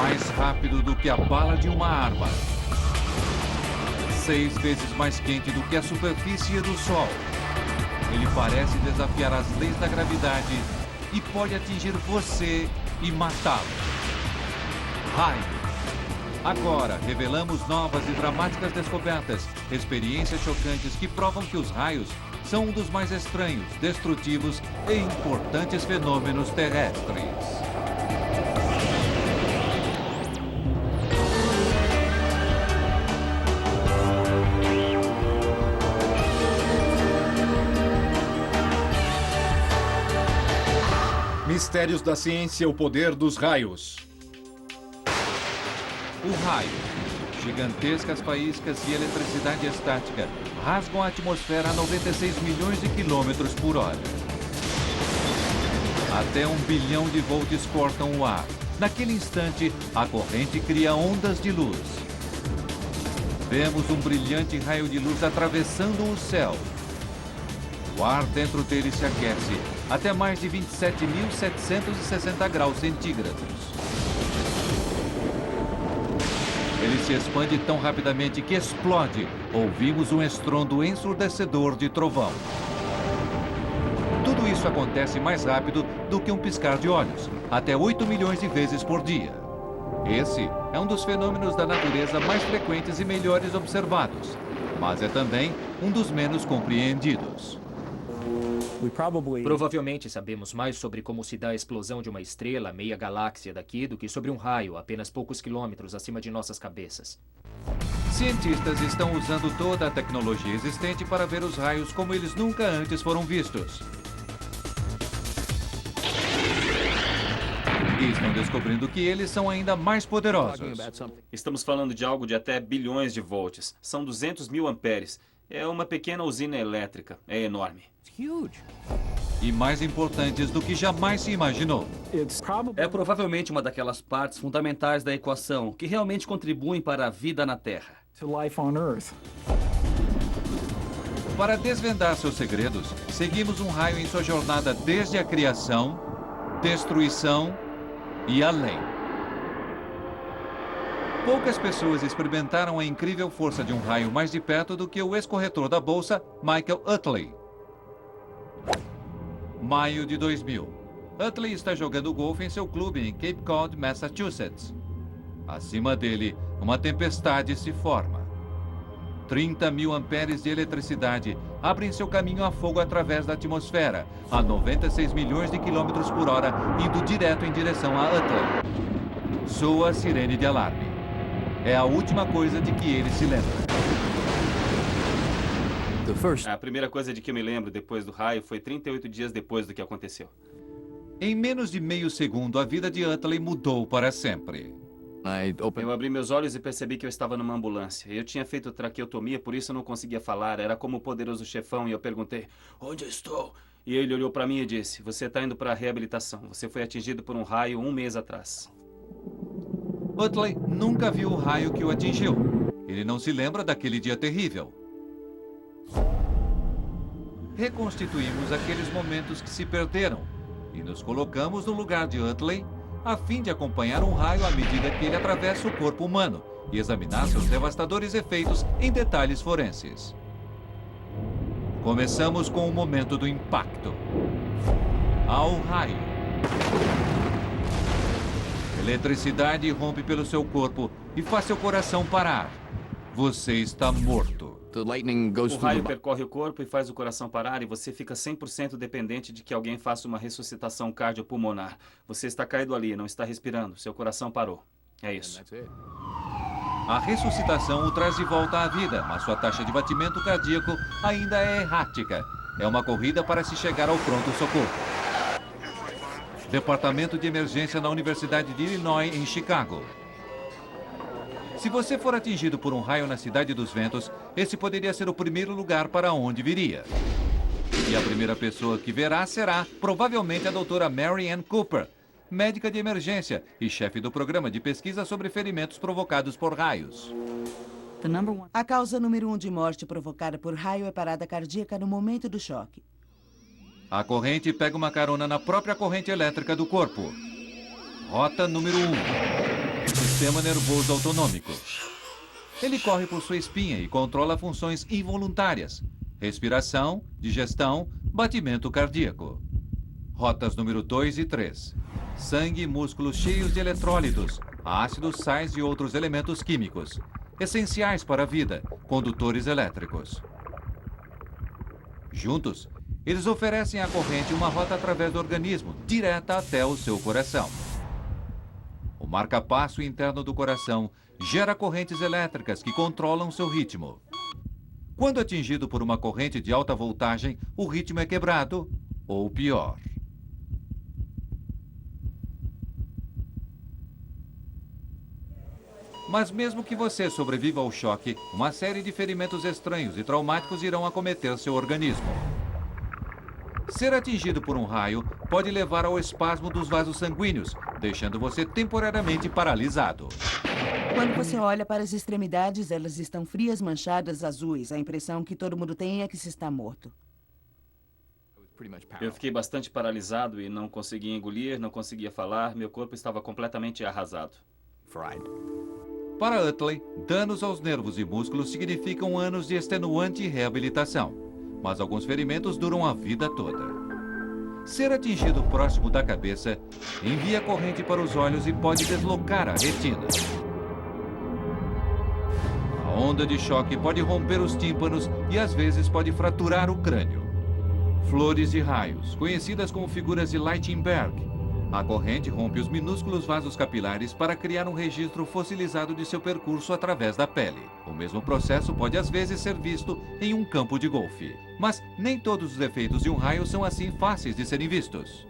Mais rápido do que a bala de uma arma. 6 vezes mais quente do que a superfície do Sol. Ele parece desafiar as leis da gravidade e pode atingir você e matá-lo. Raio. Agora, revelamos novas e dramáticas descobertas, experiências chocantes que provam que os raios são um dos mais estranhos, destrutivos e importantes fenômenos terrestres. Mistérios da ciência, o poder dos raios. O raio. Gigantescas faíscas de eletricidade estática rasgam a atmosfera a 96 milhões de quilômetros por hora. Até 1 bilhão de volts cortam o ar. Naquele instante, a corrente cria ondas de luz. Vemos um brilhante raio de luz atravessando o céu. O ar dentro dele se aquece até mais de 27.760 graus centígrados. Ele se expande tão rapidamente que explode. Ouvimos um estrondo ensurdecedor de trovão. Tudo isso acontece mais rápido do que um piscar de olhos, até 8 milhões de vezes por dia. Esse é um dos fenômenos da natureza mais frequentes e melhores observados, mas é também um dos menos compreendidos. Provavelmente sabemos mais sobre como se dá a explosão de uma estrela meia galáxia daqui do que sobre um raio apenas poucos quilômetros acima de nossas cabeças. Cientistas estão usando toda a tecnologia existente para ver os raios como eles nunca antes foram vistos. E estão descobrindo que eles são ainda mais poderosos. Estamos falando de algo de até bilhões de volts. São 200 mil amperes. É uma pequena usina elétrica. É enorme. E mais importantes do que jamais se imaginou. É provavelmente uma daquelas partes fundamentais da equação que realmente contribuem para a vida na Terra. Para desvendar seus segredos, seguimos um raio em sua jornada desde a criação, destruição e além. Poucas pessoas experimentaram a incrível força de um raio mais de perto do que o ex-corretor da bolsa, Michael Utley. Maio de 2000. Utley está jogando golfe em seu clube em Cape Cod, Massachusetts. Acima dele, uma tempestade se forma. 30 mil amperes de eletricidade abrem seu caminho a fogo através da atmosfera, a 96 milhões de quilômetros por hora, indo direto em direção a Utley. Soa a sirene de alarme. É a última coisa de que ele se lembra. A primeira coisa de que eu me lembro depois do raio foi 38 dias depois do que aconteceu. Em menos de meio segundo, a vida de Utley mudou para sempre. Eu abri meus olhos e percebi que eu estava numa ambulância. Eu tinha feito traqueotomia, por isso eu não conseguia falar. Era como o poderoso chefão e eu perguntei, onde estou? E ele olhou para mim e disse, você está indo para a reabilitação. Você foi atingido por um raio 1 mês atrás. Utley nunca viu o raio que o atingiu. Ele não se lembra daquele dia terrível. Reconstituímos aqueles momentos que se perderam e nos colocamos no lugar de Utley a fim de acompanhar um raio à medida que ele atravessa o corpo humano e examinar seus devastadores efeitos em detalhes forenses. Começamos com o momento do impacto. Ao raio. Eletricidade rompe pelo seu corpo e faz seu coração parar. Você está morto. O raio percorre o corpo e faz o coração parar e você fica 100% dependente de que alguém faça uma ressuscitação cardiopulmonar. Você está caído ali, não está respirando, seu coração parou. É isso. A ressuscitação o traz de volta à vida, mas sua taxa de batimento cardíaco ainda é errática. É uma corrida para se chegar ao pronto-socorro. Departamento de Emergência na Universidade de Illinois, em Chicago. Se você for atingido por um raio na Cidade dos Ventos, esse poderia ser o primeiro lugar para onde viria. E a primeira pessoa que verá será, provavelmente, a doutora Mary Ann Cooper, médica de emergência e chefe do programa de pesquisa sobre ferimentos provocados por raios. A causa número 1 de morte provocada por raio é parada cardíaca no momento do choque. A corrente pega uma carona na própria corrente elétrica do corpo. Rota número 1. sistema nervoso autonômico. Ele corre por sua espinha e controla funções involuntárias: respiração, digestão, batimento cardíaco. Rotas número 2 e 3. Sangue e músculos cheios de eletrólitos, ácidos, sais e outros elementos químicos, essenciais para a vida, condutores elétricos. Juntos, eles oferecem à corrente uma rota através do organismo, direta até o seu coração. O marca-passo interno do coração gera correntes elétricas que controlam seu ritmo. Quando atingido por uma corrente de alta voltagem, o ritmo é quebrado, ou pior. Mas mesmo que você sobreviva ao choque, uma série de ferimentos estranhos e traumáticos irão acometer seu organismo. Ser atingido por um raio pode levar ao espasmo dos vasos sanguíneos, deixando você temporariamente paralisado. Quando você olha para as extremidades, elas estão frias, manchadas, azuis. A impressão que todo mundo tem é que se está morto. Eu fiquei bastante paralisado e não conseguia engolir, não conseguia falar. Meu corpo estava completamente arrasado. Para Utley, danos aos nervos e músculos significam anos de extenuante reabilitação, mas alguns ferimentos duram a vida toda. Ser atingido próximo da cabeça envia corrente para os olhos e pode deslocar a retina. A onda de choque pode romper os tímpanos e às vezes pode fraturar o crânio. Flores de raios, conhecidas como figuras de Lichtenberg. A corrente rompe os minúsculos vasos capilares para criar um registro fossilizado de seu percurso através da pele. O mesmo processo pode às vezes ser visto em um campo de golfe. Mas nem todos os efeitos de um raio são assim fáceis de serem vistos.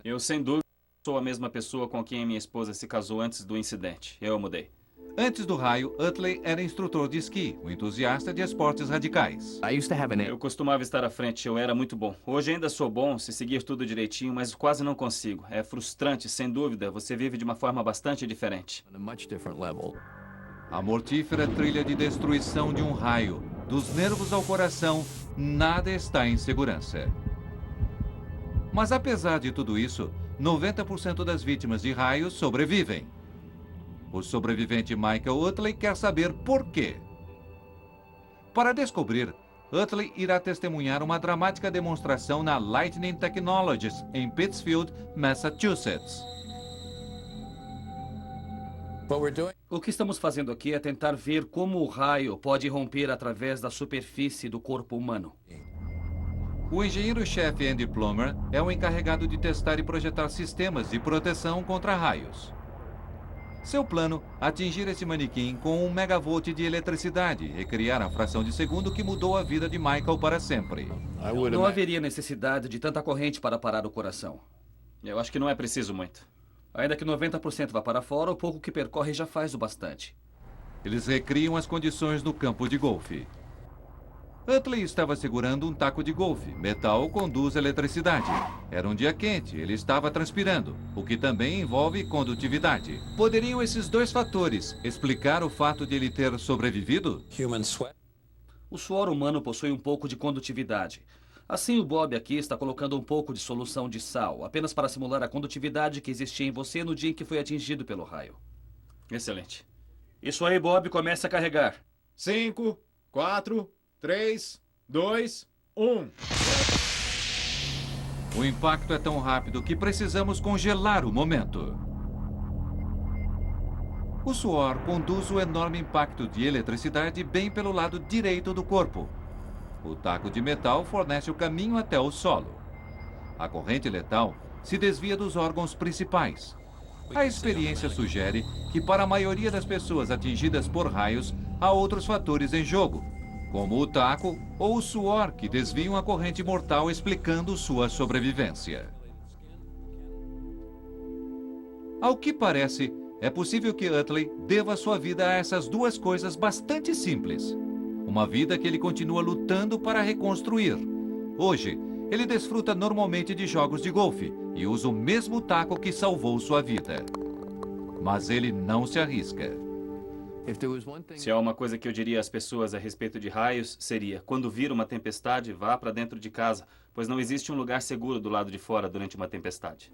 Eu, sem dúvida, sou a mesma pessoa com quem minha esposa se casou antes do incidente. Eu mudei. Antes do raio, Utley era instrutor de esqui, um entusiasta de esportes radicais. Eu costumava estar à frente, eu era muito bom. Hoje ainda sou bom se seguir tudo direitinho, mas quase não consigo. É frustrante, sem dúvida. Você vive de uma forma bastante diferente. A mortífera trilha de destruição de um raio, dos nervos ao coração, nada está em segurança. Mas apesar de tudo isso, 90% das vítimas de raios sobrevivem. O sobrevivente Michael Utley quer saber por quê. Para descobrir, Utley irá testemunhar uma dramática demonstração na Lightning Technologies, em Pittsfield, Massachusetts. O que estamos fazendo aqui é tentar ver como o raio pode romper através da superfície do corpo humano. O engenheiro-chefe Andy Plummer é o encarregado de testar e projetar sistemas de proteção contra raios. Seu plano, atingir esse manequim com 1 megavolt de eletricidade e criar a fração de segundo que mudou a vida de Michael para sempre. Não haveria necessidade de tanta corrente para parar o coração. Eu acho que não é preciso muito. Ainda que 90% vá para fora, o pouco que percorre já faz o bastante. Eles recriam as condições no campo de golfe. Utley estava segurando um taco de golfe. Metal conduz eletricidade. Era um dia quente, ele estava transpirando, o que também envolve condutividade. Poderiam esses dois fatores explicar o fato de ele ter sobrevivido? O suor humano possui um pouco de condutividade. Assim, o Bob aqui está colocando um pouco de solução de sal, apenas para simular a condutividade que existia em você no dia em que foi atingido pelo raio. Excelente. Isso aí, Bob, comece a carregar. 5, 4, 3, 2, 1. O impacto é tão rápido que precisamos congelar o momento. O suor conduz o enorme impacto de eletricidade bem pelo lado direito do corpo. O taco de metal fornece o caminho até o solo. A corrente letal se desvia dos órgãos principais. A experiência sugere que para a maioria das pessoas atingidas por raios, há outros fatores em jogo, como o taco ou o suor que desviam a corrente mortal, explicando sua sobrevivência. Ao que parece, é possível que Utley deva sua vida a essas duas coisas bastante simples. Uma vida que ele continua lutando para reconstruir. Hoje, ele desfruta normalmente de jogos de golfe e usa o mesmo taco que salvou sua vida. Mas ele não se arrisca. Se há uma coisa que eu diria às pessoas a respeito de raios, seria: quando vir uma tempestade, vá para dentro de casa, pois não existe um lugar seguro do lado de fora durante uma tempestade.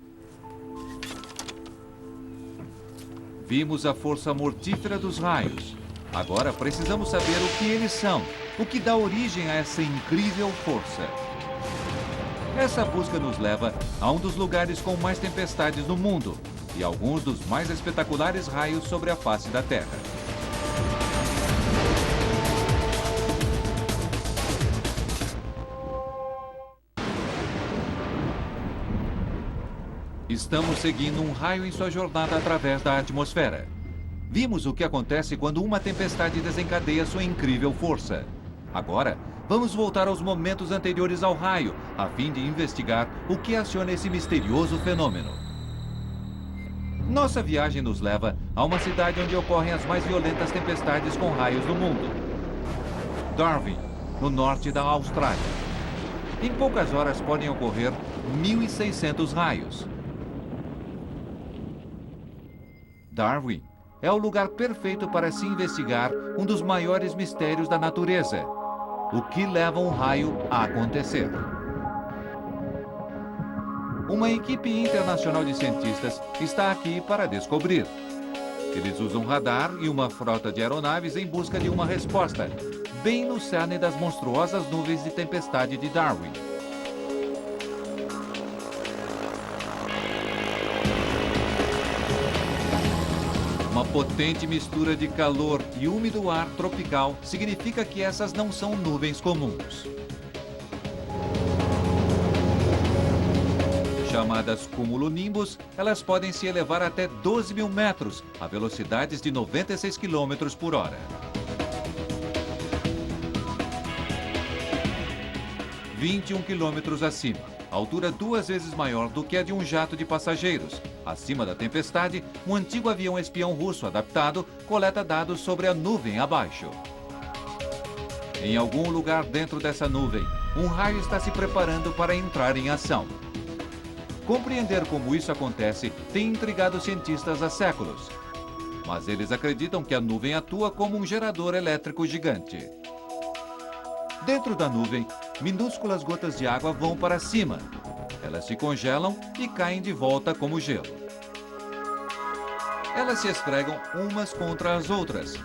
Vimos a força mortífera dos raios. Agora precisamos saber o que eles são, o que dá origem a essa incrível força. Essa busca nos leva a um dos lugares com mais tempestades no mundo e alguns dos mais espetaculares raios sobre a face da Terra. Estamos seguindo um raio em sua jornada através da atmosfera. Vimos o que acontece quando uma tempestade desencadeia sua incrível força. Agora, vamos voltar aos momentos anteriores ao raio, a fim de investigar o que aciona esse misterioso fenômeno. Nossa viagem nos leva a uma cidade onde ocorrem as mais violentas tempestades com raios do mundo. Darwin, no norte da Austrália. Em poucas horas podem ocorrer 1.600 raios. Darwin é o lugar perfeito para se investigar um dos maiores mistérios da natureza: o que leva um raio a acontecer. Uma equipe internacional de cientistas está aqui para descobrir. Eles usam radar e uma frota de aeronaves em busca de uma resposta, bem no cerne das monstruosas nuvens de tempestade de Darwin. Uma potente mistura de calor e úmido ar tropical significa que essas não são nuvens comuns. Chamadas cumulonimbus, elas podem se elevar até 12.000 metros, a velocidades de 96 km por hora. – 21 km acima, altura 2 vezes maior do que a de um jato de passageiros. Acima da tempestade, um antigo avião espião russo adaptado coleta dados sobre a nuvem abaixo. Em algum lugar dentro dessa nuvem, um raio está se preparando para entrar em ação. Compreender como isso acontece tem intrigado cientistas há séculos. Mas eles acreditam que a nuvem atua como um gerador elétrico gigante. Dentro da nuvem, minúsculas gotas de água vão para cima. Elas se congelam e caem de volta como gelo. Elas se esfregam umas contra as outras.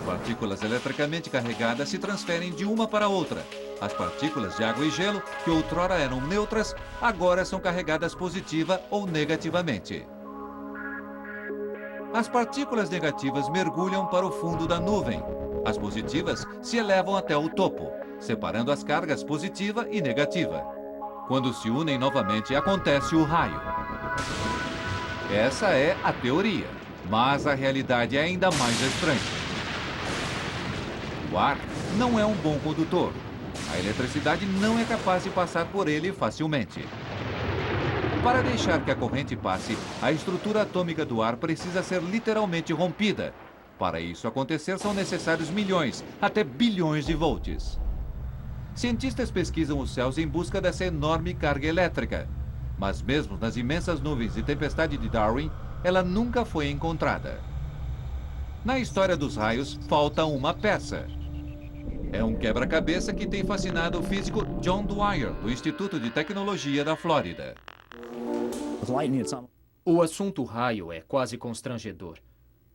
Partículas eletricamente carregadas se transferem de uma para outra. As partículas de água e gelo, que outrora eram neutras, agora são carregadas positiva ou negativamente. As partículas negativas mergulham para o fundo da nuvem. As positivas se elevam até o topo, separando as cargas positiva e negativa. Quando se unem novamente, acontece o raio. Essa é a teoria, mas a realidade é ainda mais estranha. O ar não é um bom condutor. A eletricidade não é capaz de passar por ele facilmente. Para deixar que a corrente passe, a estrutura atômica do ar precisa ser literalmente rompida. Para isso acontecer, são necessários milhões, até bilhões de volts. Cientistas pesquisam os céus em busca dessa enorme carga elétrica. Mas mesmo nas imensas nuvens de tempestade de Darwin, ela nunca foi encontrada. Na história dos raios, falta uma peça. É um quebra-cabeça que tem fascinado o físico John Dwyer, do Instituto de Tecnologia da Flórida. O assunto raio é quase constrangedor.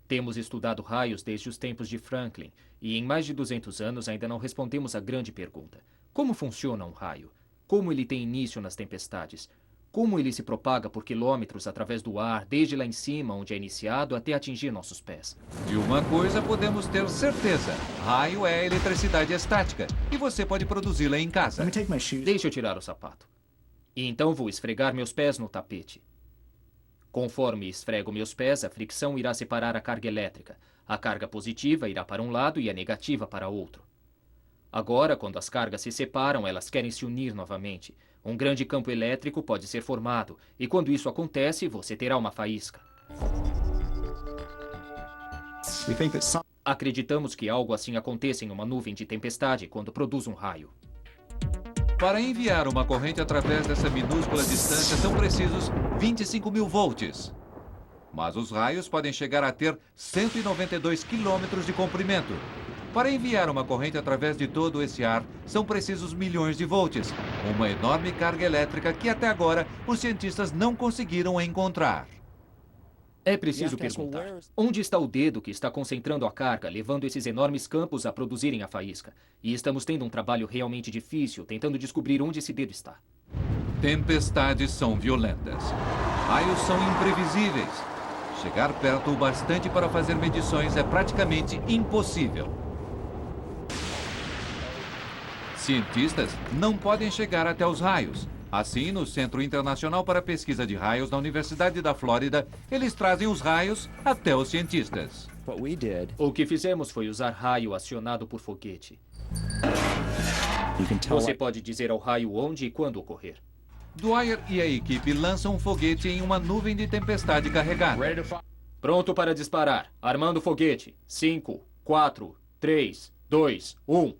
Temos estudado raios desde os tempos de Franklin e em mais de 200 anos ainda não respondemos a grande pergunta. Como funciona um raio? Como ele tem início nas tempestades? Como ele se propaga por quilômetros através do ar, desde lá em cima, onde é iniciado, até atingir nossos pés? De uma coisa podemos ter certeza: raio é eletricidade estática e você pode produzi-la em casa. Deixe eu tirar o sapato. E então vou esfregar meus pés no tapete. Conforme esfrego meus pés, a fricção irá separar a carga elétrica. A carga positiva irá para um lado e a negativa para outro. Agora, quando as cargas se separam, elas querem se unir novamente. Um grande campo elétrico pode ser formado, e quando isso acontece, você terá uma faísca. Acreditamos que algo assim aconteça em uma nuvem de tempestade quando produz um raio. Para enviar uma corrente através dessa minúscula distância são precisos 25.000 volts. Mas os raios podem chegar a ter 192 quilômetros de comprimento. Para enviar uma corrente através de todo esse ar, são precisos milhões de volts, uma enorme carga elétrica que até agora os cientistas não conseguiram encontrar. É preciso perguntar, onde está o dedo que está concentrando a carga, levando esses enormes campos a produzirem a faísca? E estamos tendo um trabalho realmente difícil, tentando descobrir onde esse dedo está. Tempestades são violentas. Raios são imprevisíveis. Chegar perto o bastante para fazer medições é praticamente impossível. Cientistas não podem chegar até os raios. Assim, no Centro Internacional para a Pesquisa de Raios da Universidade da Flórida, eles trazem os raios até os cientistas. O que fizemos foi usar raio acionado por foguete. Você pode dizer ao raio onde e quando ocorrer. Dwyer e a equipe lançam um foguete em uma nuvem de tempestade carregada. Pronto para disparar. Armando o foguete. 5, 4, 3, 2, 1.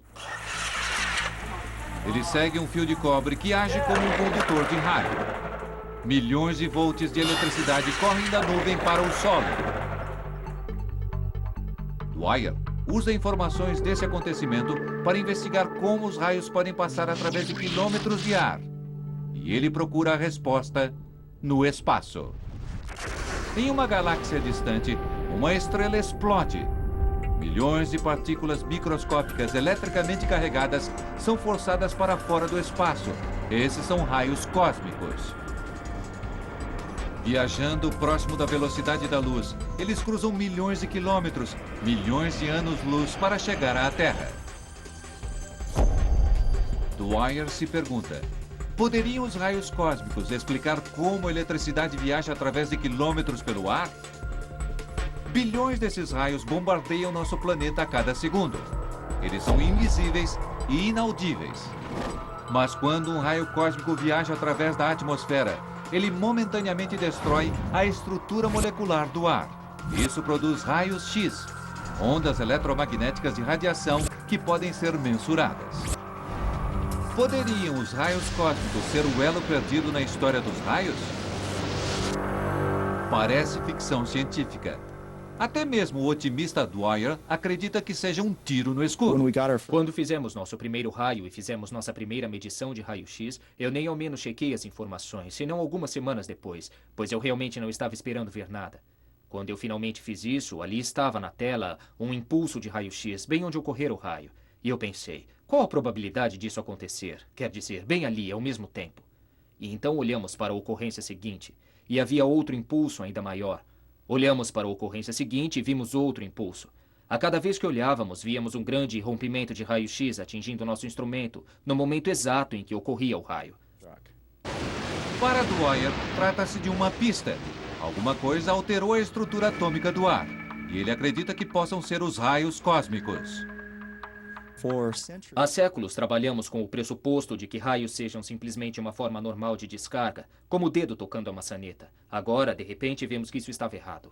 Ele segue um fio de cobre que age como um condutor de raio. Milhões de volts de eletricidade correm da nuvem para o solo. Dwyer usa informações desse acontecimento para investigar como os raios podem passar através de quilômetros de ar. E ele procura a resposta no espaço. Em uma galáxia distante, uma estrela explode. Milhões de partículas microscópicas eletricamente carregadas são forçadas para fora do espaço. Esses são raios cósmicos. Viajando próximo da velocidade da luz, eles cruzam milhões de quilômetros, milhões de anos-luz para chegar à Terra. Dwyer se pergunta: poderiam os raios cósmicos explicar como a eletricidade viaja através de quilômetros pelo ar? Bilhões desses raios bombardeiam nosso planeta a cada segundo. Eles são invisíveis e inaudíveis. Mas quando um raio cósmico viaja através da atmosfera, ele momentaneamente destrói a estrutura molecular do ar. Isso produz raios X, ondas eletromagnéticas de radiação que podem ser mensuradas. Poderiam os raios cósmicos ser o elo perdido na história dos raios? Parece ficção científica. Até mesmo o otimista Dwyer acredita que seja um tiro no escuro. Quando fizemos nosso primeiro raio e fizemos nossa primeira medição de raio-x, eu nem ao menos chequei as informações, senão algumas semanas depois, pois eu realmente não estava esperando ver nada. Quando eu finalmente fiz isso, ali estava na tela um impulso de raio-x, bem onde ocorrer o raio. E eu pensei, qual a probabilidade disso acontecer? Quer dizer, bem ali, ao mesmo tempo. E então olhamos para a ocorrência seguinte, e havia outro impulso ainda maior. Olhamos para a ocorrência seguinte e vimos outro impulso. A cada vez que olhávamos, víamos um grande rompimento de raio-x atingindo nosso instrumento no momento exato em que ocorria o raio. Para Dwyer, trata-se de uma pista. Alguma coisa alterou a estrutura atômica do ar. E ele acredita que possam ser os raios cósmicos. Há séculos trabalhamos com o pressuposto de que raios sejam simplesmente uma forma normal de descarga, como o dedo tocando a maçaneta. Agora, de repente, vemos que isso estava errado.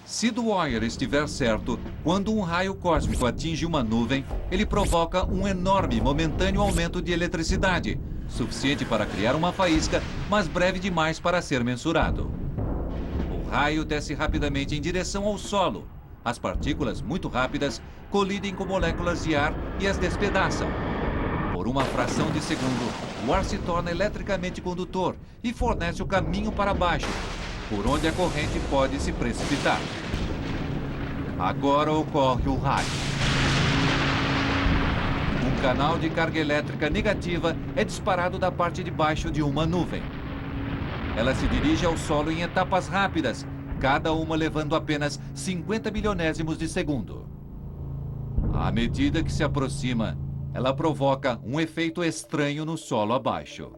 Se Dwyer estiver certo, quando um raio cósmico atinge uma nuvem, ele provoca um enorme momentâneo aumento de eletricidade, suficiente para criar uma faísca, mas breve demais para ser mensurado. O raio desce rapidamente em direção ao solo. As partículas, muito rápidas, colidem com moléculas de ar e as despedaçam. Por uma fração de segundo, o ar se torna eletricamente condutor e fornece o caminho para baixo, por onde a corrente pode se precipitar. Agora ocorre o raio. Um canal de carga elétrica negativa é disparado da parte de baixo de uma nuvem. Ela se dirige ao solo em etapas rápidas, cada uma levando apenas 50 milionésimos de segundo. À medida que se aproxima, ela provoca um efeito estranho no solo abaixo.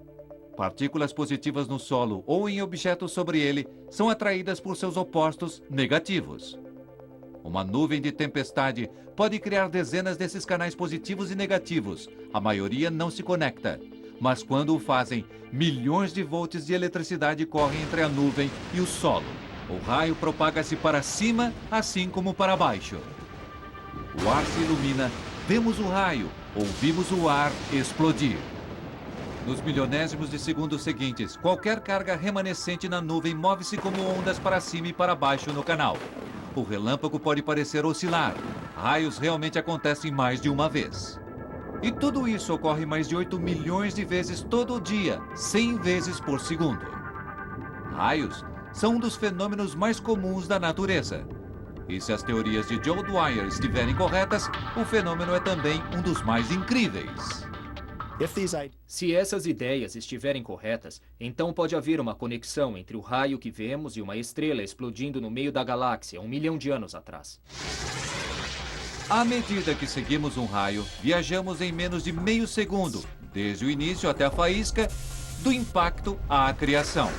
Partículas positivas no solo ou em objetos sobre ele são atraídas por seus opostos negativos. Uma nuvem de tempestade pode criar dezenas desses canais positivos e negativos. A maioria não se conecta, mas quando o fazem, milhões de volts de eletricidade correm entre a nuvem e o solo. O raio propaga-se para cima, assim como para baixo. O ar se ilumina, vemos o raio, ouvimos o ar explodir. Nos milionésimos de segundos seguintes, qualquer carga remanescente na nuvem move-se como ondas para cima e para baixo no canal. O relâmpago pode parecer oscilar. Raios realmente acontecem mais de uma vez. E tudo isso ocorre mais de 8 milhões de vezes todo dia, 100 vezes por segundo. Raios são um dos fenômenos mais comuns da natureza. E se as teorias de Joe Dwyer estiverem corretas, o fenômeno é também um dos mais incríveis. Se essas ideias estiverem corretas, então pode haver uma conexão entre o raio que vemos e uma estrela explodindo no meio da galáxia 1 milhão de anos atrás. À medida que seguimos um raio, viajamos em menos de meio segundo, desde o início até a faísca, do impacto à criação.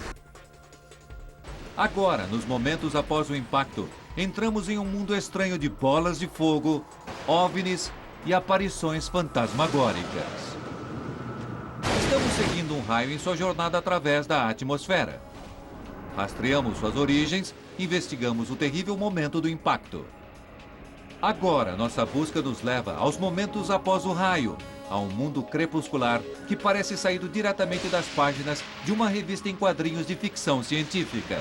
Agora, nos momentos após o impacto, entramos em um mundo estranho de bolas de fogo, OVNIs e aparições fantasmagóricas. Estamos seguindo um raio em sua jornada através da atmosfera. Rastreamos suas origens, investigamos o terrível momento do impacto. Agora, nossa busca nos leva aos momentos após o raio, a um mundo crepuscular que parece saído diretamente das páginas de uma revista em quadrinhos de ficção científica.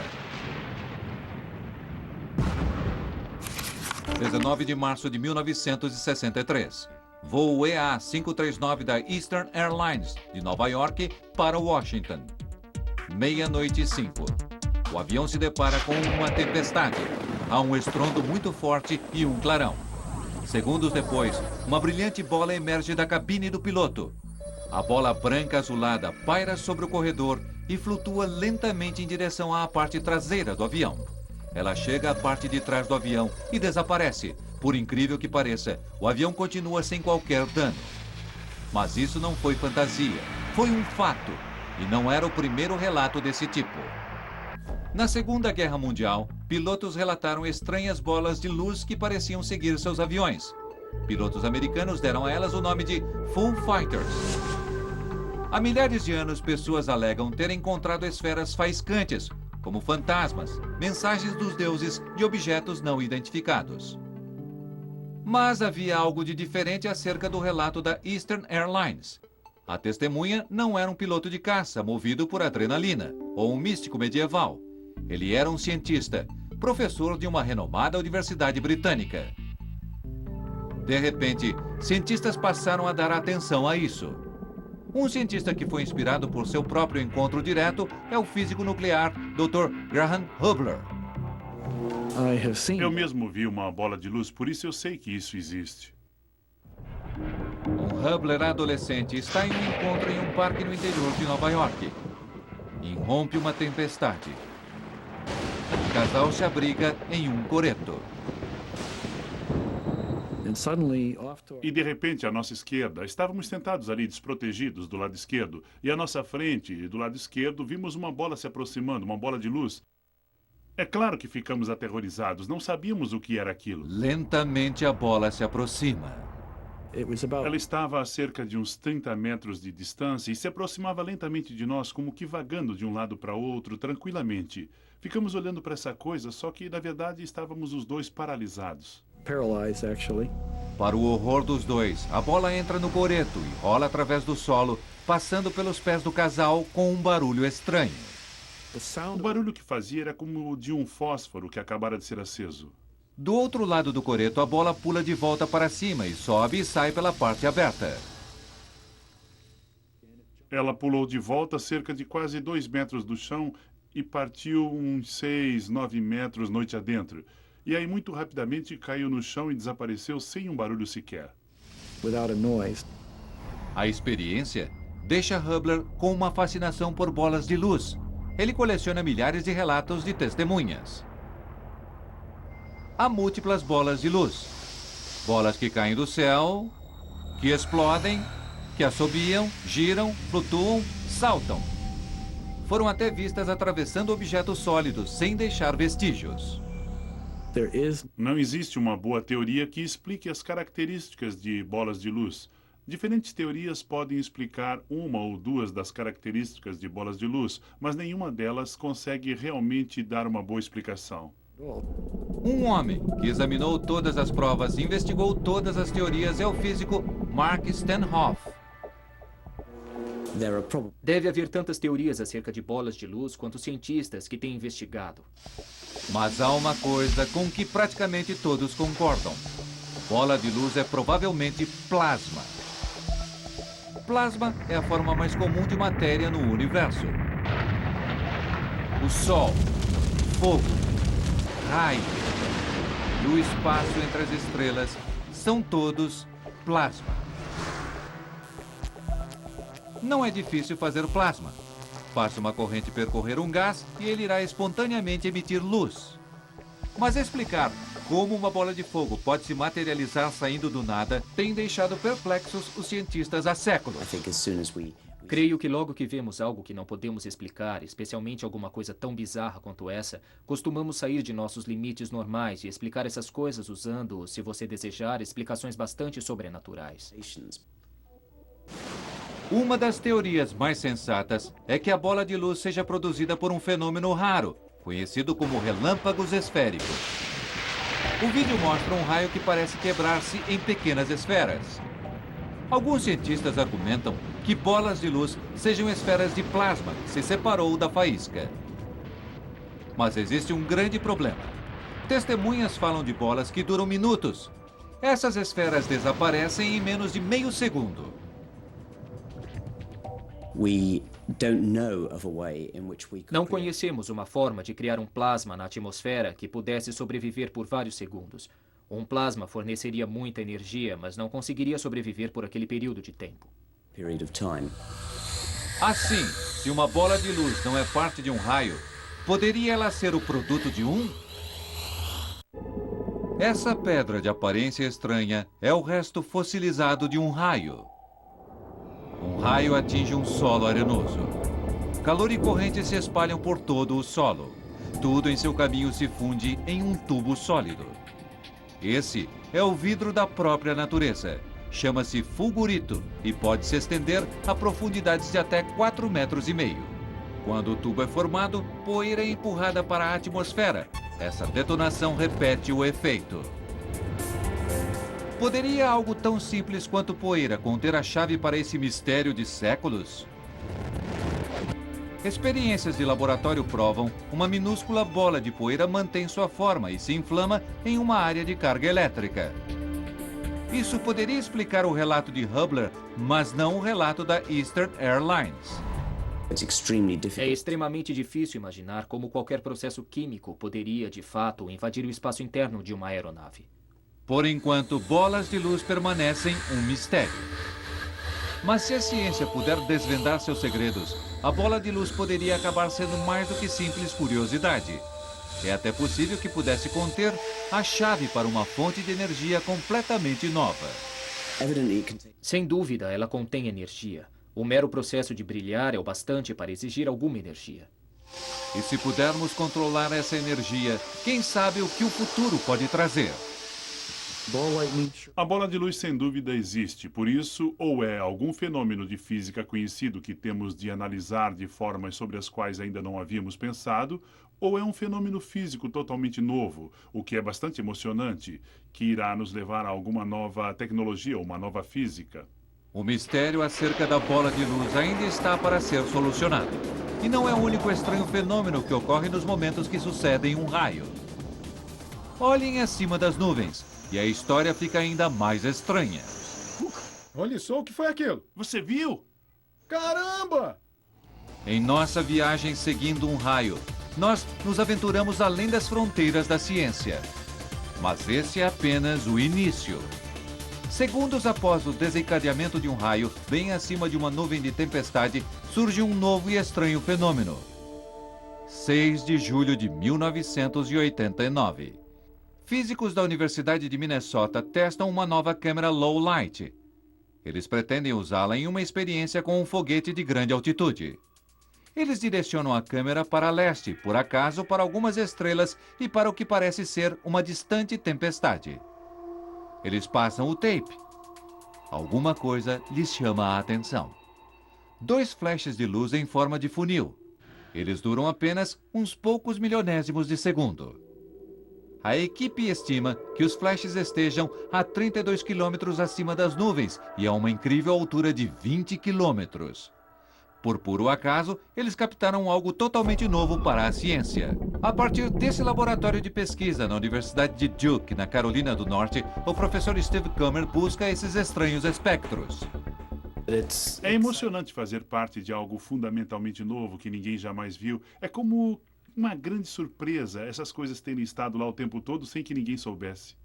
19 de março de 1963. Voo EA-539 da Eastern Airlines, de Nova York para Washington. 00:05. O avião se depara com uma tempestade. Há um estrondo muito forte e um clarão. Segundos depois, uma brilhante bola emerge da cabine do piloto. A bola branca azulada paira sobre o corredor e flutua lentamente em direção à parte traseira do avião. Ela chega à parte de trás do avião e desaparece. Por incrível que pareça, o avião continua sem qualquer dano. Mas isso não foi fantasia, foi um fato. E não era o primeiro relato desse tipo. Na Segunda Guerra Mundial, pilotos relataram estranhas bolas de luz que pareciam seguir seus aviões. Pilotos americanos deram a elas o nome de Foo Fighters. Há milhares de anos, pessoas alegam ter encontrado esferas faiscantes, como fantasmas, mensagens dos deuses de objetos não identificados. Mas havia algo de diferente acerca do relato da Eastern Airlines. A testemunha não era um piloto de caça movido por adrenalina ou um místico medieval. Ele era um cientista, professor de uma renomada universidade britânica. De repente, cientistas passaram a dar atenção a isso. Um cientista que foi inspirado por seu próprio encontro direto é o físico nuclear Dr. Graham Hubler. Eu mesmo vi uma bola de luz, por isso eu sei que isso existe. Um Hubler adolescente está em um encontro em um parque no interior de Nova York. Irrompe uma tempestade. O casal se abriga em um coreto. E de repente, à nossa esquerda, estávamos sentados ali desprotegidos do lado esquerdo. E à nossa frente, do lado esquerdo, vimos uma bola se aproximando, uma bola de luz. É claro que ficamos aterrorizados, não sabíamos o que era aquilo. Lentamente a bola se aproxima. Ela estava a cerca de uns 30 metros de distância e se aproximava lentamente de nós, como que vagando de um lado para outro, tranquilamente. Ficamos olhando para essa coisa, só que, na verdade, estávamos os dois paralisados. Para o horror dos dois, a bola entra no coreto e rola através do solo, passando pelos pés do casal com um barulho estranho. O barulho que fazia era como o de um fósforo que acabara de ser aceso. Do outro lado do coreto, a bola pula de volta para cima e sobe e sai pela parte aberta. Ela pulou de volta cerca de quase 2 metros do chão e partiu uns 6, 9 metros noite adentro. E aí, muito rapidamente, caiu no chão e desapareceu sem um barulho sequer. A experiência deixa Hubler com uma fascinação por bolas de luz. Ele coleciona milhares de relatos de testemunhas. Há múltiplas bolas de luz. Bolas que caem do céu, que explodem, que assobiam, giram, flutuam, saltam. Foram até vistas atravessando objetos sólidos sem deixar vestígios. Não existe uma boa teoria que explique as características de bolas de luz. Diferentes teorias podem explicar uma ou duas das características de bolas de luz, mas nenhuma delas consegue realmente dar uma boa explicação. Um homem que examinou todas as provas e investigou todas as teorias é o físico Mark Stanhoff. Deve haver tantas teorias acerca de bolas de luz quanto cientistas que têm investigado. Mas há uma coisa com que praticamente todos concordam. Bola de luz é provavelmente plasma. Plasma é a forma mais comum de matéria no universo. O Sol, fogo, raio e o espaço entre as estrelas são todos plasma. Não é difícil fazer plasma. Basta uma corrente percorrer um gás e ele irá espontaneamente emitir luz. Mas explicar como uma bola de fogo pode se materializar saindo do nada tem deixado perplexos os cientistas há séculos. Creio que logo que vemos algo que não podemos explicar, especialmente alguma coisa tão bizarra quanto essa, costumamos sair de nossos limites normais e explicar essas coisas usando, se você desejar, explicações bastante sobrenaturais. Uma das teorias mais sensatas é que a bola de luz seja produzida por um fenômeno raro, conhecido como relâmpagos esféricos. O vídeo mostra um raio que parece quebrar-se em pequenas esferas. Alguns cientistas argumentam que bolas de luz sejam esferas de plasma que se separou da faísca. Mas existe um grande problema. Testemunhas falam de bolas que duram minutos. Essas esferas desaparecem em menos de meio segundo. Não conhecemos uma forma de criar um plasma na atmosfera que pudesse sobreviver por vários segundos. Um plasma forneceria muita energia, mas não conseguiria sobreviver por aquele período de tempo. Assim, se uma bola de luz não é parte de um raio, poderia ela ser o produto de um? Essa pedra de aparência estranha é o resto fossilizado de um raio. Um raio atinge um solo arenoso. Calor e corrente se espalham por todo o solo. Tudo em seu caminho se funde em um tubo sólido. Esse é o vidro da própria natureza. Chama-se fulgurito e pode se estender a profundidades de até 4,5 metros. Quando o tubo é formado, poeira é empurrada para a atmosfera. Essa detonação repete o efeito. Poderia algo tão simples quanto poeira conter a chave para esse mistério de séculos? Experiências de laboratório provam uma minúscula bola de poeira mantém sua forma e se inflama em uma área de carga elétrica. Isso poderia explicar o relato de Hubble, mas não o relato da Eastern Airlines. É extremamente difícil imaginar como qualquer processo químico poderia, de fato, invadir o espaço interno de uma aeronave. Por enquanto, bolas de luz permanecem um mistério. Mas se a ciência puder desvendar seus segredos, a bola de luz poderia acabar sendo mais do que simples curiosidade. É até possível que pudesse conter a chave para uma fonte de energia completamente nova. Sem dúvida, ela contém energia. O mero processo de brilhar é o bastante para exigir alguma energia. E se pudermos controlar essa energia, quem sabe o que o futuro pode trazer? A bola de luz sem dúvida existe, por isso, ou é algum fenômeno de física conhecido que temos de analisar de formas sobre as quais ainda não havíamos pensado, ou é um fenômeno físico totalmente novo, o que é bastante emocionante, que irá nos levar a alguma nova tecnologia ou uma nova física. O mistério acerca da bola de luz ainda está para ser solucionado. E não é o único estranho fenômeno que ocorre nos momentos que sucedem um raio. Olhem acima das nuvens. E a história fica ainda mais estranha. Olha só o que foi aquilo. Você viu? Caramba! Em nossa viagem seguindo um raio, nós nos aventuramos além das fronteiras da ciência. Mas esse é apenas o início. Segundos após o desencadeamento de um raio, bem acima de uma nuvem de tempestade, surge um novo e estranho fenômeno. 6 de julho de 1989. Físicos da Universidade de Minnesota testam uma nova câmera low light. Eles pretendem usá-la em uma experiência com um foguete de grande altitude. Eles direcionam a câmera para leste, por acaso para algumas estrelas e para o que parece ser uma distante tempestade. Eles passam o tape. Alguma coisa lhes chama a atenção. 2 flashes de luz em forma de funil. Eles duram apenas uns poucos milionésimos de segundo. A equipe estima que os flashes estejam a 32 quilômetros acima das nuvens e a uma incrível altura de 20 quilômetros. Por puro acaso, eles captaram algo totalmente novo para a ciência. A partir desse laboratório de pesquisa na Universidade de Duke, na Carolina do Norte, o professor Steve Kummer busca esses estranhos espectros. É emocionante fazer parte de algo fundamentalmente novo que ninguém jamais viu. É como uma grande surpresa essas coisas terem estado lá o tempo todo sem que ninguém soubesse.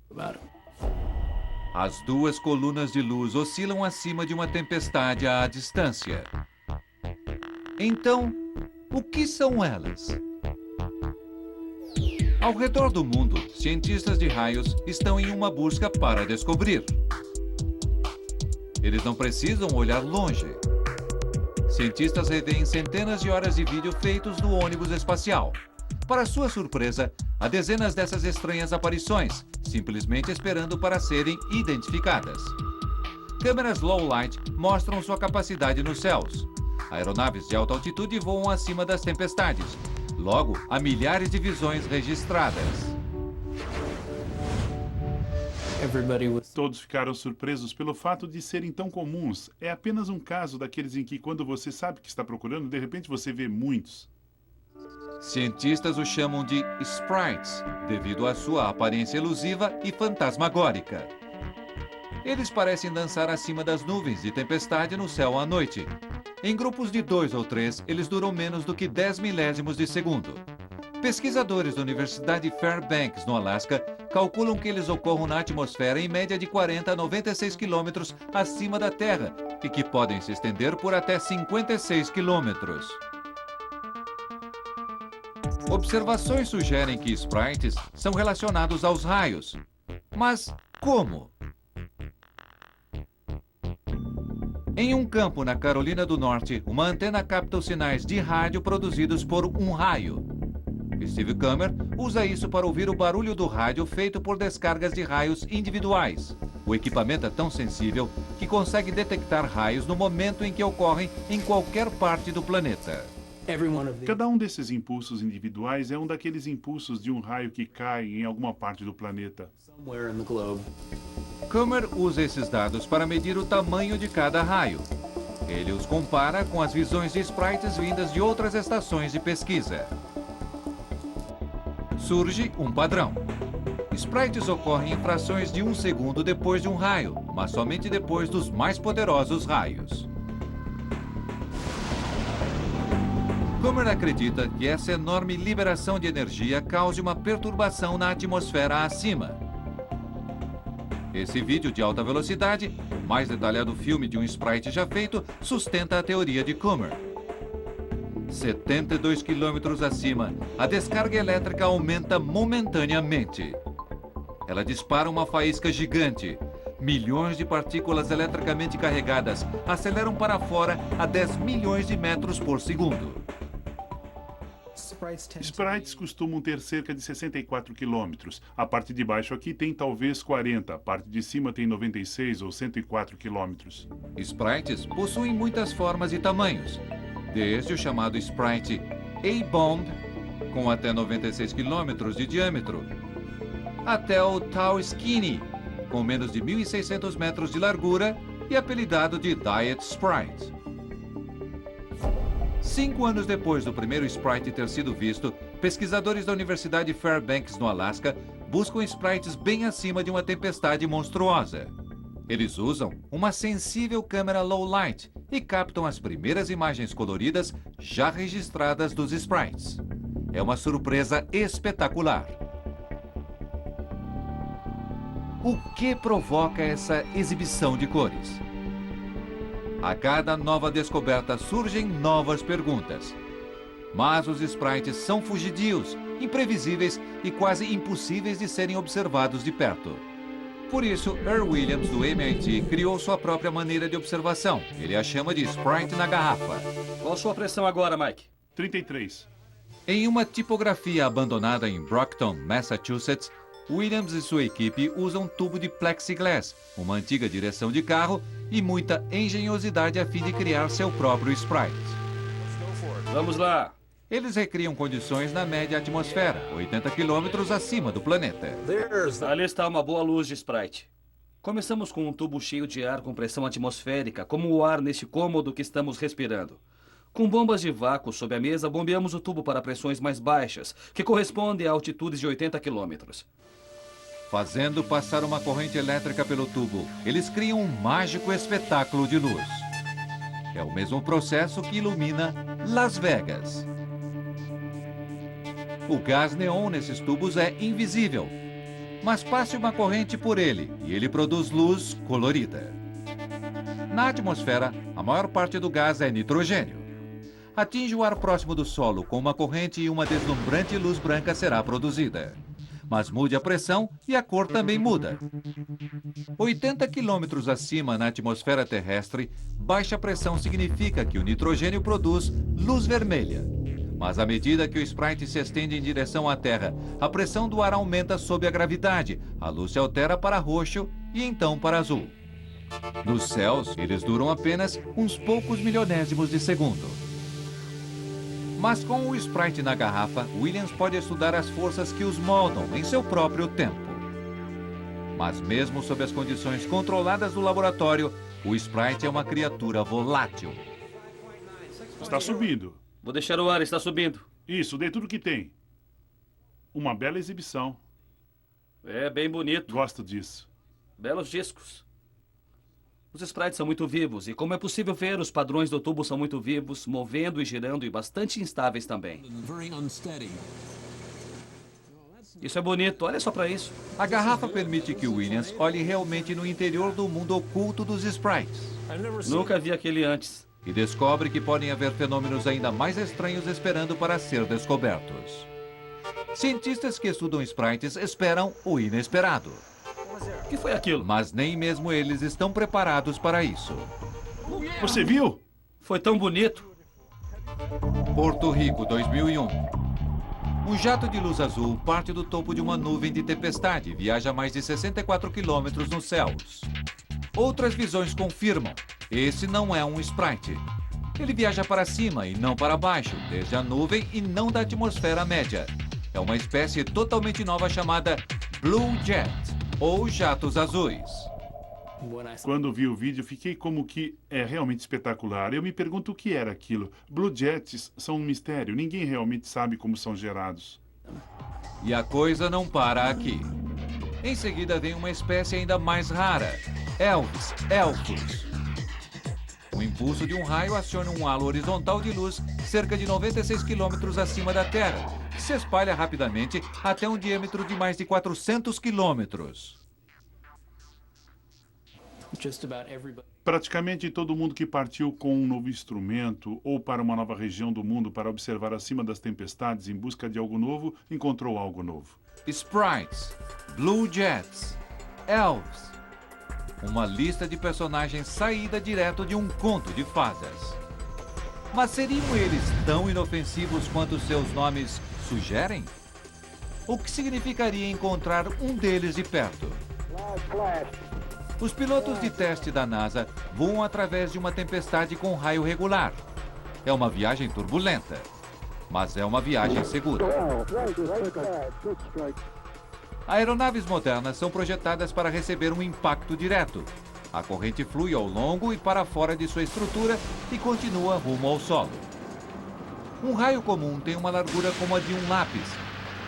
As duas colunas de luz oscilam acima de uma tempestade à distância. Então, o que são elas? Ao redor do mundo, cientistas de raios estão em uma busca para descobrir. Eles não precisam olhar longe. Cientistas revêem centenas de horas de vídeo feitos no ônibus espacial. Para sua surpresa, há dezenas dessas estranhas aparições, simplesmente esperando para serem identificadas. Câmeras low light mostram sua capacidade nos céus. Aeronaves de alta altitude voam acima das tempestades. Logo, há milhares de visões registradas. Todos ficaram surpresos pelo fato de serem tão comuns. É apenas um caso daqueles em que, quando você sabe que está procurando, de repente você vê muitos. Cientistas os chamam de sprites, devido à sua aparência elusiva e fantasmagórica. Eles parecem dançar acima das nuvens de tempestade no céu à noite. Em grupos de 2 ou 3, eles duram menos do que 10 milésimos de segundo. Pesquisadores da Universidade Fairbanks, no Alasca, calculam que eles ocorram na atmosfera em média de 40 a 96 quilômetros acima da Terra e que podem se estender por até 56 quilômetros. Observações sugerem que sprites são relacionados aos raios. Mas como? Em um campo na Carolina do Norte, uma antena capta os sinais de rádio produzidos por um raio. Steve Kummer usa isso para ouvir o barulho do rádio feito por descargas de raios individuais. O equipamento é tão sensível que consegue detectar raios no momento em que ocorrem em qualquer parte do planeta. Cada um desses impulsos individuais é um daqueles impulsos de um raio que cai em alguma parte do planeta. Kummer usa esses dados para medir o tamanho de cada raio. Ele os compara com as visões de sprites vindas de outras estações de pesquisa. Surge um padrão. Sprites ocorrem em frações de 1 segundo depois de um raio, mas somente depois dos mais poderosos raios. Kummer acredita que essa enorme liberação de energia cause uma perturbação na atmosfera acima. Esse vídeo de alta velocidade, mais detalhado filme de um sprite já feito, sustenta a teoria de Kummer. 72 quilômetros acima, a descarga elétrica aumenta momentaneamente. Ela dispara uma faísca gigante. Milhões de partículas eletricamente carregadas aceleram para fora a 10 milhões de metros por segundo. Sprites costumam ter cerca de 64 quilômetros. A parte de baixo aqui tem talvez 40, a parte de cima tem 96 ou 104 quilômetros. Sprites possuem muitas formas e tamanhos, desde o chamado sprite A-bomb, com até 96 quilômetros de diâmetro, até o Tau Skinny, com menos de 1.600 metros de largura e apelidado de Diet Sprite. 5 anos depois do primeiro sprite ter sido visto, pesquisadores da Universidade Fairbanks, no Alasca, buscam sprites bem acima de uma tempestade monstruosa. Eles usam uma sensível câmera low light e captam as primeiras imagens coloridas já registradas dos sprites. É uma surpresa espetacular. O que provoca essa exibição de cores? A cada nova descoberta surgem novas perguntas. Mas os sprites são fugidios, imprevisíveis e quase impossíveis de serem observados de perto. Por isso, Earl Williams, do MIT, criou sua própria maneira de observação. Ele a chama de sprite na garrafa. Qual a sua pressão agora, Mike? 33. Em uma tipografia abandonada em Brockton, Massachusetts, Williams e sua equipe usam um tubo de plexiglass, uma antiga direção de carro e muita engenhosidade a fim de criar seu próprio sprite. Vamos lá. Eles recriam condições na média atmosfera, 80 quilômetros acima do planeta. Ali está uma boa luz de sprite. Começamos com um tubo cheio de ar com pressão atmosférica, como o ar neste cômodo que estamos respirando. Com bombas de vácuo sob a mesa, bombeamos o tubo para pressões mais baixas, que correspondem a altitudes de 80 quilômetros. Fazendo passar uma corrente elétrica pelo tubo, eles criam um mágico espetáculo de luz. É o mesmo processo que ilumina Las Vegas. O gás neon nesses tubos é invisível, mas passe uma corrente por ele e ele produz luz colorida. Na atmosfera, a maior parte do gás é nitrogênio. Atinge o ar próximo do solo com uma corrente e uma deslumbrante luz branca será produzida. Mas mude a pressão e a cor também muda. 80 quilômetros acima na atmosfera terrestre, baixa pressão significa que o nitrogênio produz luz vermelha. Mas à medida que o Sprite se estende em direção à Terra, a pressão do ar aumenta sob a gravidade, a luz se altera para roxo e então para azul. Nos céus, eles duram apenas uns poucos milionésimos de segundo. Mas com o Sprite na garrafa, Williams pode estudar as forças que os moldam em seu próprio tempo. Mas mesmo sob as condições controladas do laboratório, o Sprite é uma criatura volátil. Está subindo. Vou deixar o ar, está subindo. Isso, dei tudo que tem. Uma bela exibição. É bem bonito. Gosto disso. Belos discos. Os sprites são muito vivos e, como é possível ver, os padrões do tubo são muito vivos, movendo e girando e bastante instáveis também. Isso é bonito, olha só para isso. A garrafa permite que Williams olhe realmente no interior do mundo oculto dos Sprites. Nunca vi aquele antes. E descobre que podem haver fenômenos ainda mais estranhos esperando para ser descobertos. Cientistas que estudam Sprites esperam o inesperado. O que foi aquilo? Mas nem mesmo eles estão preparados para isso. Você viu? Foi tão bonito. Porto Rico, 2001. Um jato de luz azul parte do topo de uma nuvem de tempestade e viaja a mais de 64 quilômetros nos céus. Outras visões confirmam, esse não é um Sprite. Ele viaja para cima e não para baixo, desde a nuvem e não da atmosfera média. É uma espécie totalmente nova chamada Blue Jet, ou jatos azuis. Quando vi o vídeo, fiquei como que é realmente espetacular. Eu me pergunto o que era aquilo. Blue Jets são um mistério. Ninguém realmente sabe como são gerados. E a coisa não para aqui. Em seguida vem uma espécie ainda mais rara, Elfos. O impulso de um raio aciona um halo horizontal de luz cerca de 96 quilômetros acima da Terra, que se espalha rapidamente até um diâmetro de mais de 400 quilômetros. Praticamente todo mundo que partiu com um novo instrumento ou para uma nova região do mundo para observar acima das tempestades em busca de algo novo, encontrou algo novo. Sprites, Blue Jets, Elves. Uma lista de personagens saída direto de um conto de fadas. Mas seriam eles tão inofensivos quanto seus nomes sugerem? O que significaria encontrar um deles de perto? Os pilotos de teste da NASA voam através de uma tempestade com raio regular. É uma viagem turbulenta, mas é uma viagem segura. Aeronaves modernas são projetadas para receber um impacto direto. A corrente flui ao longo e para fora de sua estrutura e continua rumo ao solo. Um raio comum tem uma largura como a de um lápis,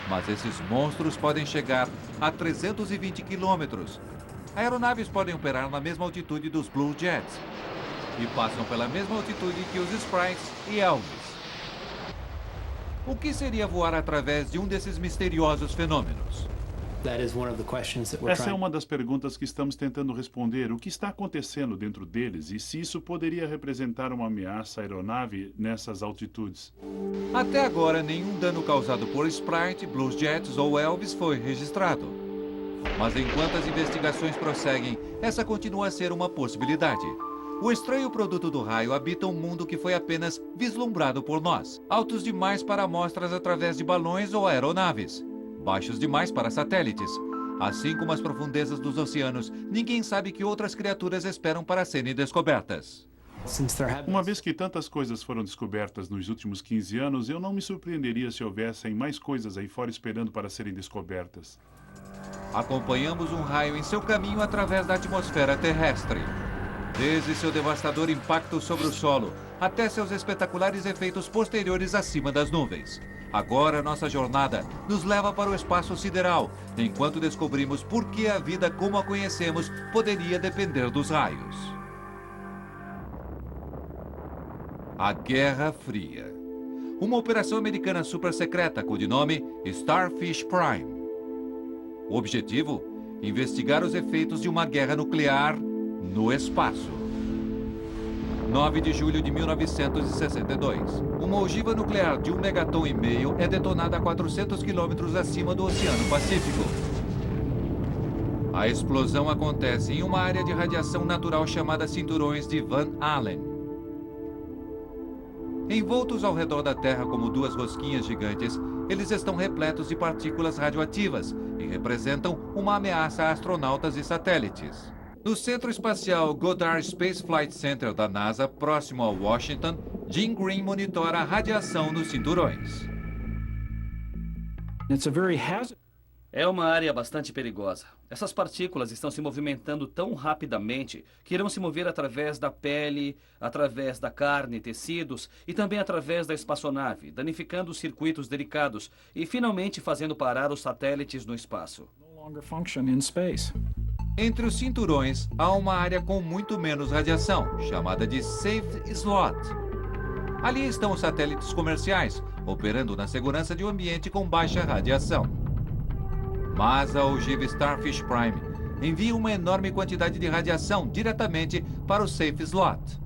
mas esses monstros podem chegar a 320 quilômetros. Aeronaves podem operar na mesma altitude dos Blue Jets e passam pela mesma altitude que os Sprites e Elvis. O que seria voar através de um desses misteriosos fenômenos? Essa é uma das perguntas que estamos tentando responder. O que está acontecendo dentro deles e se isso poderia representar uma ameaça à aeronave nessas altitudes? Até agora, nenhum dano causado por Sprite, Blue Jets ou Elvis foi registrado. Mas enquanto as investigações prosseguem, essa continua a ser uma possibilidade. O estranho produto do raio habita um mundo que foi apenas vislumbrado por nós, altos demais para amostras através de balões ou aeronaves, baixos demais para satélites. Assim como as profundezas dos oceanos, ninguém sabe que outras criaturas esperam para serem descobertas. Uma vez que tantas coisas foram descobertas nos últimos 15 anos, eu não me surpreenderia se houvessem mais coisas aí fora esperando para serem descobertas. Acompanhamos um raio em seu caminho através da atmosfera terrestre. Desde seu devastador impacto sobre o solo, até seus espetaculares efeitos posteriores acima das nuvens. Agora nossa jornada nos leva para o espaço sideral, enquanto descobrimos por que a vida como a conhecemos poderia depender dos raios. A Guerra Fria. uma operação americana super secreta com o nome Starfish Prime. O objetivo? Investigar os efeitos de uma guerra nuclear no espaço. 9 de julho de 1962. Uma ogiva nuclear de 1,5 megaton é detonada a 400 quilômetros acima do Oceano Pacífico. A explosão acontece em uma área de radiação natural chamada Cinturões de Van Allen. Envoltos ao redor da Terra como duas rosquinhas gigantes, eles estão repletos de partículas radioativas e representam uma ameaça a astronautas e satélites. No Centro Espacial Goddard Space Flight Center da NASA, próximo a Washington, Jim Green monitora a radiação nos cinturões. É uma área bastante perigosa. Essas partículas estão se movimentando tão rapidamente que irão se mover através da pele, através da carne, tecidos e também através da espaçonave, danificando os circuitos delicados e finalmente fazendo parar os satélites no espaço. Entre os cinturões, há uma área com muito menos radiação, chamada de Safe Slot. Ali estão os satélites comerciais, operando na segurança de um ambiente com baixa radiação. Mas a ogiva Starfish Prime envia uma enorme quantidade de radiação diretamente para o Safe Slot.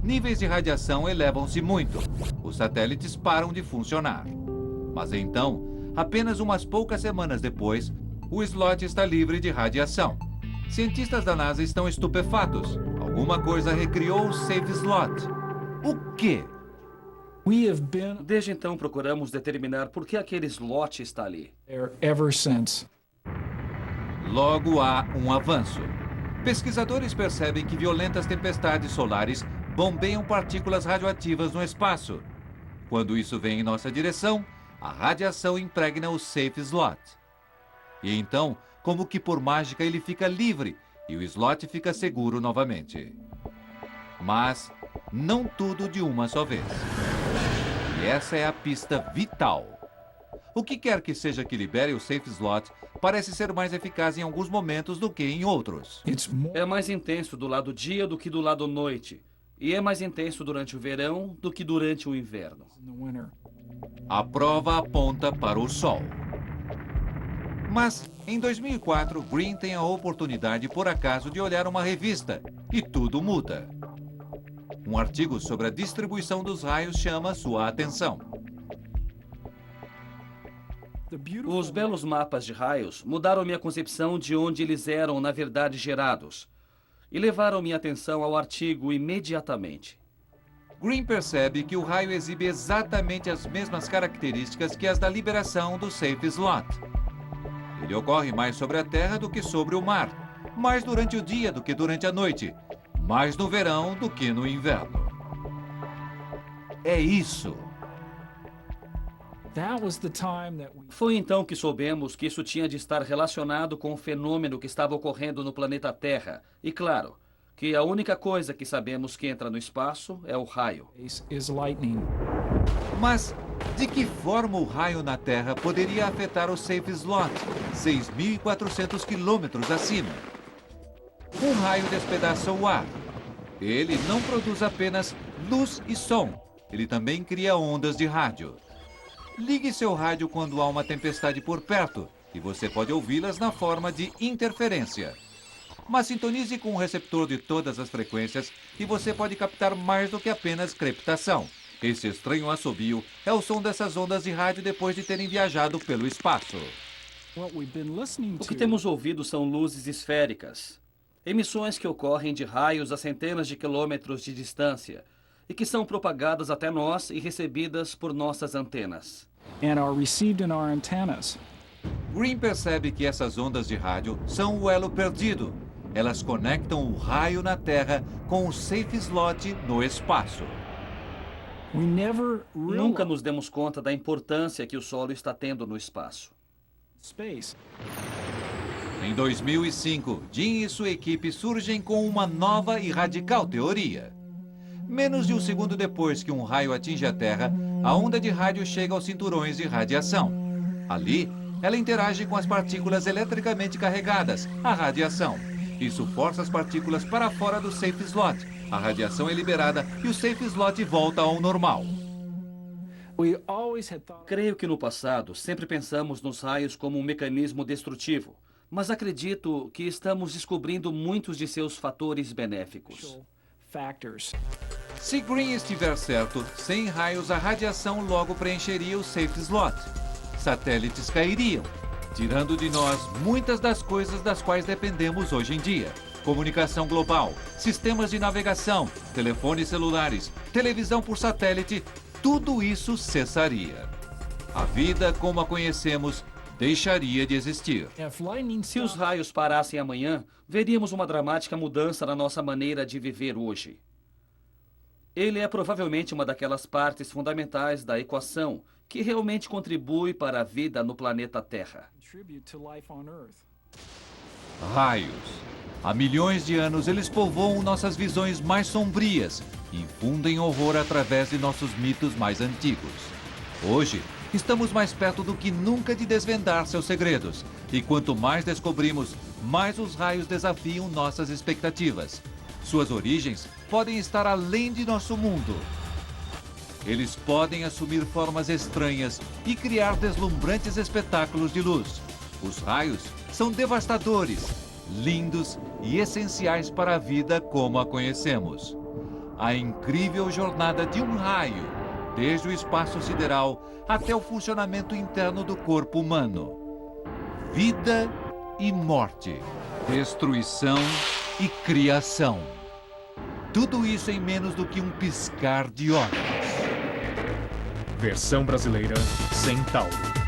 Níveis de radiação elevam-se muito. Os satélites param de funcionar. Mas então, apenas umas poucas semanas depois, o slot está livre de radiação. Cientistas da NASA estão estupefatos. Alguma coisa recriou o Safe Slot. O quê? Desde então procuramos determinar por que aquele slot está ali. Logo há um avanço. Pesquisadores percebem que violentas tempestades solares bombeiam partículas radioativas no espaço. Quando isso vem em nossa direção, a radiação impregna o Safe Slot. E então, como que por mágica, ele fica livre e o slot fica seguro novamente. Mas não tudo de uma só vez. E essa é a pista vital. O que quer que seja que libere o Safe Slot parece ser mais eficaz em alguns momentos do que em outros. É mais intenso do lado dia do que do lado noite. E é mais intenso durante o verão do que durante o inverno. A prova aponta para o Sol. Mas, em 2004, Green tem a oportunidade, por acaso, de olhar uma revista. E tudo muda. Um artigo sobre a distribuição dos raios chama sua atenção. Os belos mapas de raios mudaram minha concepção de onde eles eram, na verdade, gerados. E levaram minha atenção ao artigo imediatamente. Green percebe que o raio exibe exatamente as mesmas características que as da liberação do Safe Slot. Ele ocorre mais sobre a Terra do que sobre o mar, mais durante o dia do que durante a noite, mais no verão do que no inverno. É isso. Foi então que soubemos que isso tinha de estar relacionado com o fenômeno que estava ocorrendo no planeta Terra. E claro, que a única coisa que sabemos que entra no espaço é o raio. Mas de que forma o raio na Terra poderia afetar o Safe Slot, 6.400 quilômetros acima? Um raio despedaça o ar. Ele não produz apenas luz e som. Ele também cria ondas de rádio. Ligue seu rádio quando há uma tempestade por perto e você pode ouvi-las na forma de interferência. Mas sintonize com um receptor de todas as frequências e você pode captar mais do que apenas crepitação. Esse estranho assobio é o som dessas ondas de rádio depois de terem viajado pelo espaço. O que temos ouvido são luzes esféricas, emissões que ocorrem de raios a centenas de quilômetros de distância e que são propagadas até nós e recebidas por nossas antenas. Green percebe que essas ondas de rádio são o elo perdido. Elas conectam o raio na Terra com o Safe Slot no espaço. Nunca nos demos conta da importância que o solo está tendo no espaço. Em 2005, Jim e sua equipe surgem com uma nova e radical teoria. Menos de um segundo depois que um raio atinge a Terra, a onda de rádio chega aos cinturões de radiação. Ali, ela interage com as partículas eletricamente carregadas, a radiação. Isso força as partículas para fora do Safe Slot. A radiação é liberada e o Safe Slot volta ao normal. Creio que no passado sempre pensamos nos raios como um mecanismo destrutivo, mas acredito que estamos descobrindo muitos de seus fatores benéficos. Se Green estiver certo, sem raios a radiação logo preencheria o safe slot. Satélites cairiam, tirando de nós muitas das coisas das quais dependemos hoje em dia. Comunicação global, sistemas de navegação, telefones celulares, televisão por satélite, tudo isso cessaria. A vida como a conhecemos deixaria de existir. Se os raios parassem amanhã, veríamos uma dramática mudança na nossa maneira de viver hoje. Ele é provavelmente uma daquelas partes fundamentais da equação que realmente contribui para a vida no planeta Terra. Raios. Há milhões de anos eles povoam nossas visões mais sombrias e infundem horror através de nossos mitos mais antigos. Hoje, estamos mais perto do que nunca de desvendar seus segredos. E quanto mais descobrimos, mais os raios desafiam nossas expectativas. Suas origens podem estar além de nosso mundo. Eles podem assumir formas estranhas e criar deslumbrantes espetáculos de luz. Os raios são devastadores, lindos e essenciais para a vida como a conhecemos. A incrível jornada de um raio, desde o espaço sideral até o funcionamento interno do corpo humano. Vida e morte, destruição e criação. Tudo isso em menos do que um piscar de olhos. Versão brasileira Centauro.